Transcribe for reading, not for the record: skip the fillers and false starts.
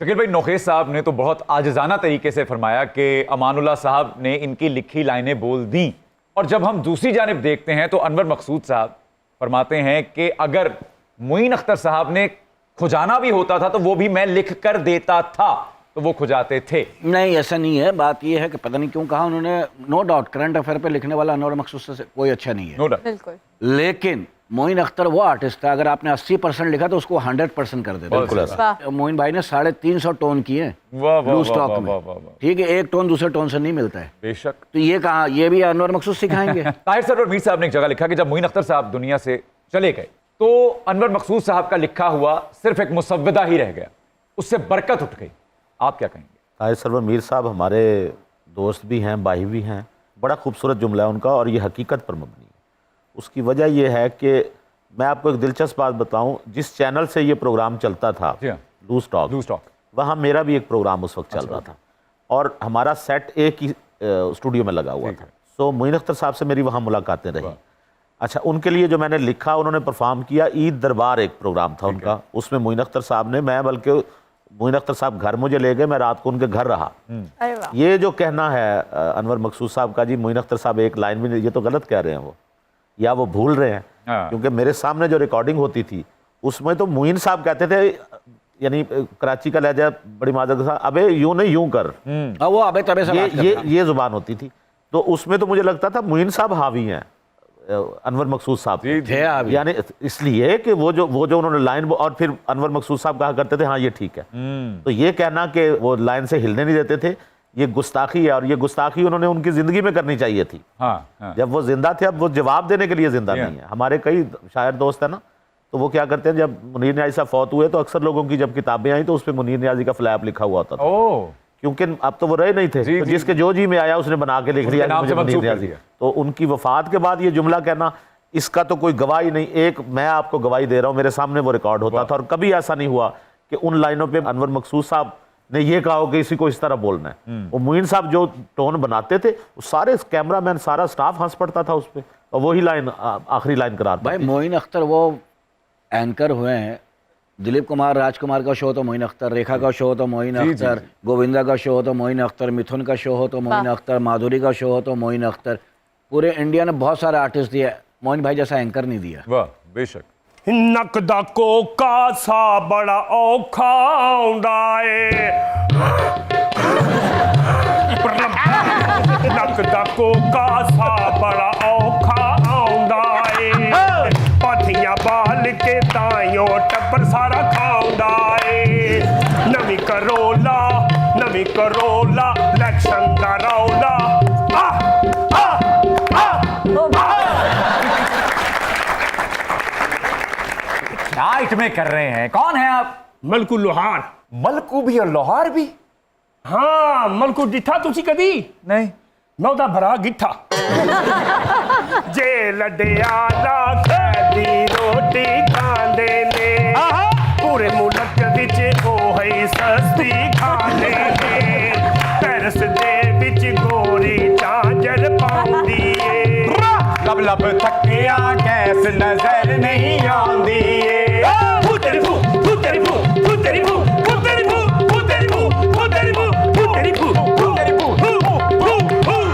शकील भाई, नौखेज साहब ने तो बहुत आजिजाना तरीके से फरमाया कि अमानुल्लाह साहब ने इनकी लिखी लाइनें बोल दी, और जब हम दूसरी जानिब देखते हैं तो अनवर मकसूद साहब फरमाते हैं कि अगर मोइन अख्तर साहब ने खुजाना भी होता था तो वो भी मैं लिख कर देता था, तो वो खुजाते थे। नहीं, ऐसा नहीं है। बात ये है कि पता नहीं क्यों कहा उन्होंने, नो डाउट करंट अफेयर पे लिखने वाला अनवर मकसूद से कोई अच्छा नहीं है, नो डाउट। बिल्कुल। लेकिन मोइन अख्तर वो आर्टिस्ट था, अगर आपने 80% लिखा तो उसको 100% कर देता। बिल्कुल। मोइन भाई ने 350 टोन किए ब्लू स्टॉक में, ठीक है, एक टोन दूसरे टोन से नहीं मिलता है बेशक। तो ये कहा, ये भी अनवर मकसूद सिखाएंगे। ताहिर सर और मीर साहब ने एक जगह लिखा कि जब मोइन अख्तर साहब दुनिया से चले गए तो अनवर मकसूद साहब का लिखा हुआ सिर्फ एक मुसव्वदा ही रह गया, उससे बरकत उठ गई। आप क्या कहेंगे? ताहिर सरवर मीर साहब हमारे दोस्त भी हैं, भाई भी हैं। बड़ा खूबसूरत जुमला है उनका और ये हकीकत पर मबनी है। उसकी वजह यह है कि मैं आपको एक दिलचस्प बात बताऊं, जिस चैनल से ये प्रोग्राम चलता था, लूज टॉक, वहाँ मेरा भी एक प्रोग्राम उस वक्त चल रहा था और हमारा सेट एक ही स्टूडियो में लगा हुआ था। सो मोइन अख्तर साहब से मेरी वहाँ मुलाकातें रही। अच्छा, उनके लिए जो मैंने लिखा उन्होंने परफॉर्म किया। ईद दरबार एक प्रोग्राम था उनका, उसमें मोइन अख्तर साहब ने, मैं बल्कि मोइन अख्तर साहब घर मुझे ले गए, मैं रात को उनके घर रहा। ये जो कहना है अनवर मकसूद साहब का, जी मोइन अख्तर साहब एक लाइन भी, ये तो गलत कह रहे हैं वो, या वो भूल रहे हैं। क्योंकि मेरे सामने जो रिकॉर्डिंग होती थी उसमें तो मोइन साहब कहते थे, यानी कराची का लहजा बड़ी माजरत के साथ, अबे यूं नहीं यूं कर, वो अबे तबे से ये जुबान होती थी। तो उसमें तो मुझे लगता था मोइन साहब हावी हैं अनवर मकसूद साहब थे, यानी इसलिए कि वो जो उन्होंने लाइन, और फिर अनवर मकसूद साहब कहा करते थे हाँ ये ठीक है। तो ये कहना कि वो लाइन से हिलने नहीं देते थे, ये गुस्ताखी है, और ये गुस्ताखी उन्होंने उनकी जिंदगी में करनी चाहिए थी। जब वो जिंदा थे, अब वो जवाब देने के लिए जिंदा नहीं है। हमारे कई शायर दोस्त हैं ना, तो वो क्या करते हैं, जब मुनीर न्याज़ी साहब फौत हुए तो अक्सर लोगों की जब किताबें आई तो उस पर मुनीर न्याज़ी का फ्लैप लिखा हुआ होता था, क्योंकि अब तो वो रहे नहीं थे, तो जिसके जो जी में आया उसने बना के लिख लिया मुनीर न्याज़ी। तो उनकी वफात के बाद ये जुमला कहना, इसका तो कोई गवाही नहीं। एक मैं आपको गवाही दे रहा हूँ, मेरे सामने वो रिकॉर्ड होता था और कभी ऐसा नहीं हुआ कि उन लाइनों पे अनवर मकसूद साहब ने ये कहा हो कि इसी को इस तरह बोलना है। वो मोइन साहब जो टोन बनाते थे, सारे कैमरामैन, सारा स्टाफ हंस पड़ता था उस पर, और वही लाइन आखिरी लाइन करार। भाई मोइन अख्तर वो एंकर हुए हैं, दिलीप कुमार राजकुमार का शो हो तो मोइन अख्तर, रेखा का शो हो तो मोइन अख्तर, गोविंदा का शो हो तो मोइन अख्तर, मिथुन का शो हो तो मोइन अख्तर, माधुरी का शो हो तो मोइन अख्तर। पूरे इंडिया ने बहुत सारे आर्टिस्ट दिए, मोइन भाई जैसा एंकर नहीं दिया। वाह, बेशक। नकदा कोका सा बड़ा औखा आउंदा ए, नकदा कोका सा बड़ा औखा आउंदा ए, पाथियां बाल के ताइयों टब्बर सारा खाउंदा ए, नवी करोला इलेक्शन दा रौला। क्या आइटमें कर रहे हैं? कौन है आप? मलकू लोहार। मलकू भी और लोहार भी? हाँ, मलकू डिठा तुसी कदी? नहीं। मैं उदा भरा गिठा। जे लडियाला कैदी रोटी खांदे ने, पूरे मुल्क विच ओही सस्ती खांदे ने, पैरस दे विच गोरी चांजर पाउंदी ए, लब लब थकिया गैस नजर नहीं आंदी ए, फू तेरी फू, फू तेरी फू, फू तेरी फू।